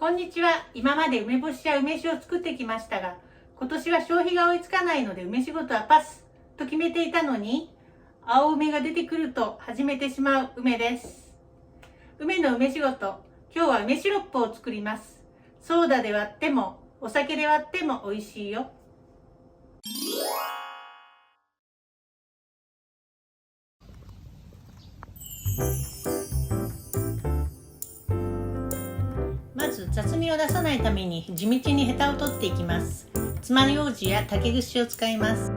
こんにちは。今まで梅干しや梅酒を作ってきましたが、今年は消費が追いつかないので梅仕事はパスと決めていたのに、青梅が出てくると始めてしまう梅です。梅の梅仕事、今日は梅シロップを作ります。ソーダで割っても、お酒で割っても美味しいよ。まず雑味を出さないために地道にヘタを取っていきます。爪楊枝や竹串を使います。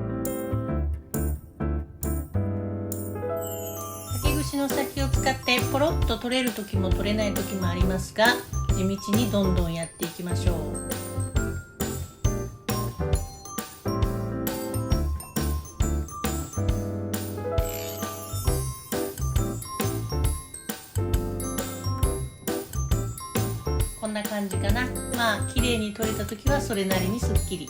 竹串の先を使ってポロッと取れる時も取れない時もありますが、地道にどんどんやっていきましょう。こんな感じかな。まあ綺麗に取れた時はそれなりにすっきり。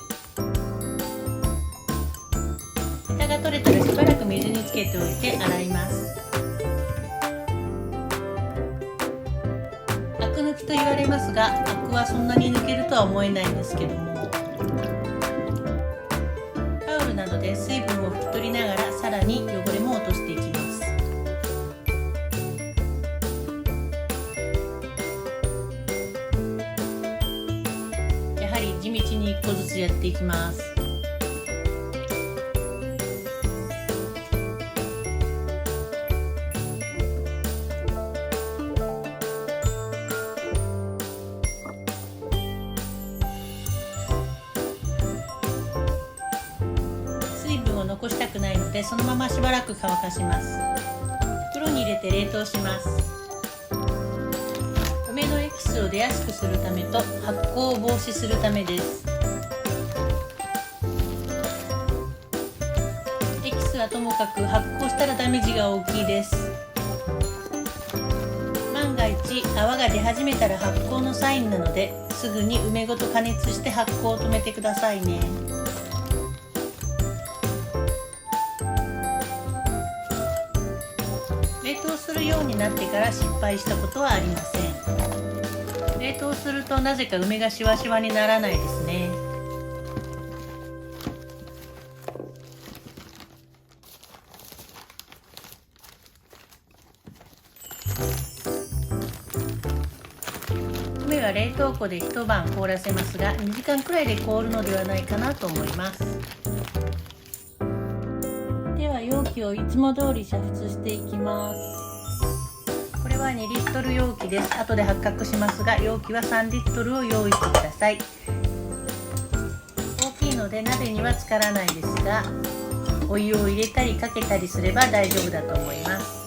ヘタが取れたらしばらく水につけておいて洗います。アク抜きと言われますが、アクはそんなに抜けるとは思えないんですけども、タオルなどで水分を拭き取りながらさらに汚れも落としていきます。やはり地道に1個ずつやっていきます。水分を残したくないので、そのまましばらく乾かします。袋に入れて冷凍します。梅のエキスを出やすくするためと発酵を防止するためです。エキスはともかく発酵したらダメージが大きいです。万が一泡が出始めたら発酵のサインなので、すぐに梅ごと加熱して発酵を止めてくださいね。冷凍するようになってから失敗したことはありません。冷凍するとなぜか梅がシワシワにならないですね。梅は冷凍庫で一晩凍らせますが、2時間くらいで凍るのではないかなと思います。では容器をいつも通り煮沸していきます。これは2リットル容器です。後で発覚しますが、容器は3リットルを用意してください。大きいので鍋には浸からないですが、お湯を入れたりかけたりすれば大丈夫だと思います。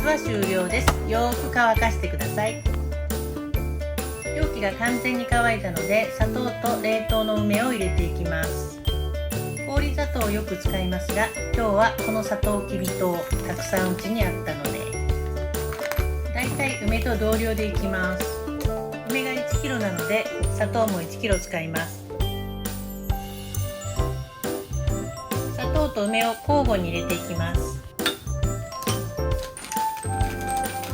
は終了です。よーく乾かしてください。容器が完全に乾いたので、砂糖と冷凍の梅を入れていきます。氷砂糖をよく使いますが、今日はこのサトウキビ糖たくさんうちにあったので、だいたい梅と同量でいきます。梅が 1kg なので砂糖も 1kg 使います。砂糖と梅を交互に入れていきます。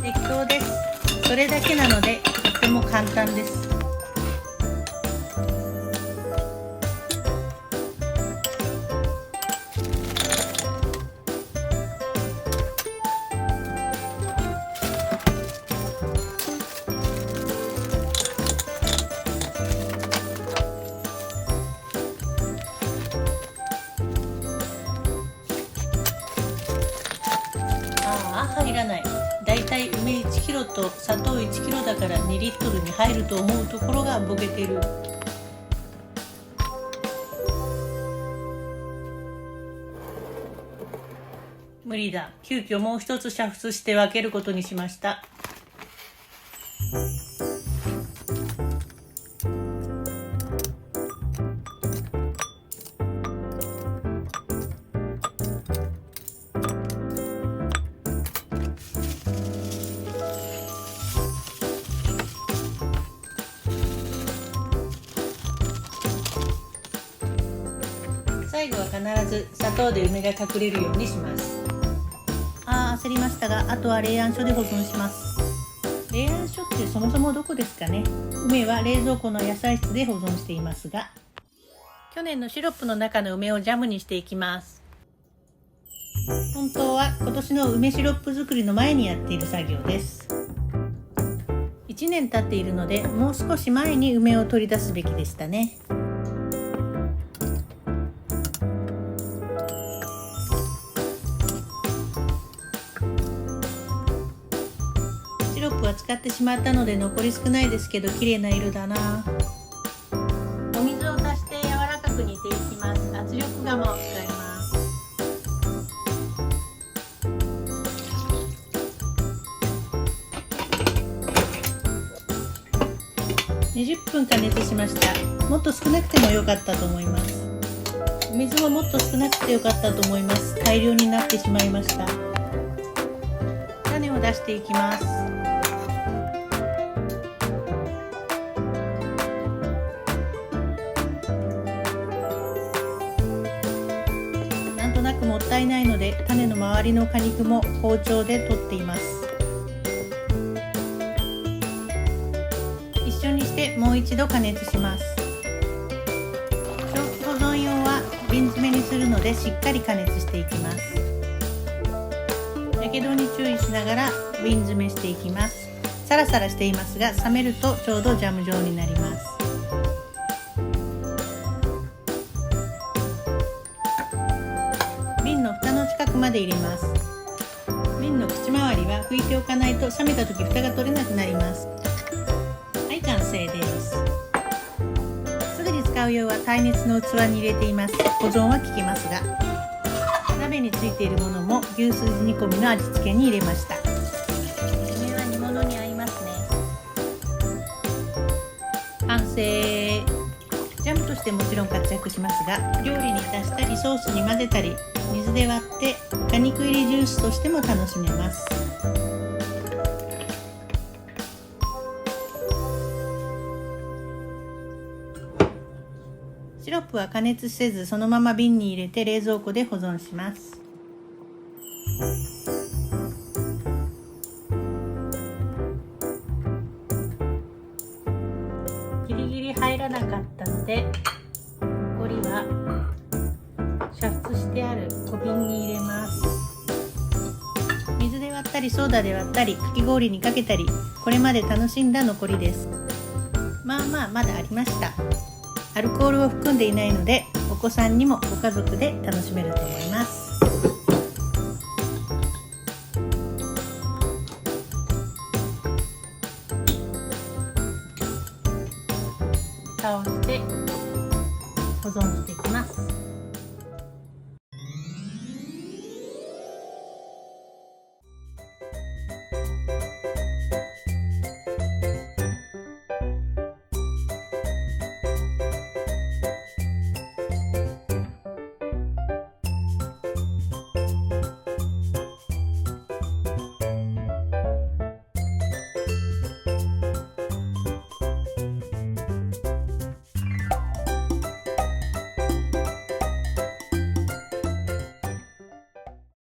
適当です。それだけなのでとても簡単です。入らない。だいたい梅 1kg と砂糖 1kg だから2リットルに入ると思うところがボケてる。無理だ。急遽もう一つ煮沸して分けることにしました。最後は必ず砂糖で梅が隠れるようにします。焦りましたが、あとは冷暗所で保存します。冷暗所ってそもそもどこですかね。梅は冷蔵庫の野菜室で保存していますが、去年のシロップの中の梅をジャムにしていきます。本当は今年の梅シロップ作りの前にやっている作業です。1年経っているので、もう少し前に梅を取り出すべきでしたね。シロップは使ってしまったので残り少ないですけど、綺麗な色だな。お水を足して柔らかく煮ていきます。圧力釜を使います。20分加熱しました。もっと少なくても良かったと思います。お水ももっと少なくて良かったと思います。大量になってしまいました。種を出していきます。なんとなくもったいないので、種の周りの果肉も包丁で取っています。一緒にしてもう一度加熱します。長期保存用は瓶詰めにするので、しっかり加熱していきます。やけどに注意しながら瓶詰めしていきます。サラサラしていますが、冷めるとちょうどジャム状になります。瓶の蓋の近くまで入れます。瓶の口周りは拭いておかないと冷めた時蓋が取れなくなります。完成です。すぐに使う用は耐熱の器に入れています。保存は効きますが、鍋についているものも牛すじ煮込みの味付けに入れました。梅は煮物に合いますね。完成。ジャムとしてもちろん活躍しますが、料理に足したりソースに混ぜたり、水で割って果肉入りジュースとしても楽しめます。シロップは加熱せず、そのまま瓶に入れて冷蔵庫で保存します。ギリギリ入らなかったので、残りは煮沸してある小瓶に入れます。水で割ったりソーダで割ったり、かき氷にかけたり、これまで楽しんだ残りです。まだありました。アルコールを含んでいないので、お子さんにもご家族で楽しめると思います。蓋をして保存していきます。